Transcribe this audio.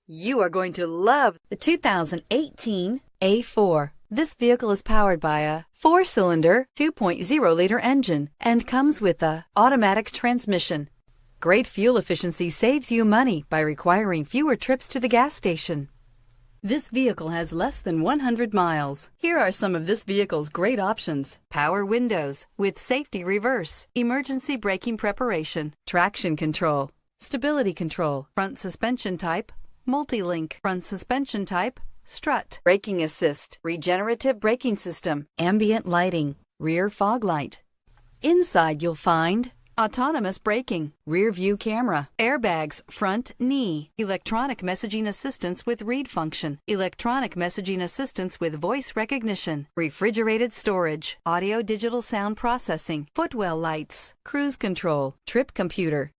You are going to love the 2018 A4. This vehicle is powered by a 4-cylinder, 2.0-liter engine and comes with a automatic transmission. Great fuel efficiency saves you money by requiring fewer trips to the gas station. This vehicle has less than 100 miles. Here are some of this vehicle's great options: power windows with safety reverse, emergency braking preparation, traction control, stability control, front suspension type, multi-link, front suspension type, strut, braking assist, regenerative braking system, ambient lighting, rear fog light. Inside you'll find autonomous braking, rear view camera, airbags, front knee, electronic messaging assistance with read function, electronic messaging assistance with voice recognition, refrigerated storage, audio digital sound processing, footwell lights, cruise control, trip computer,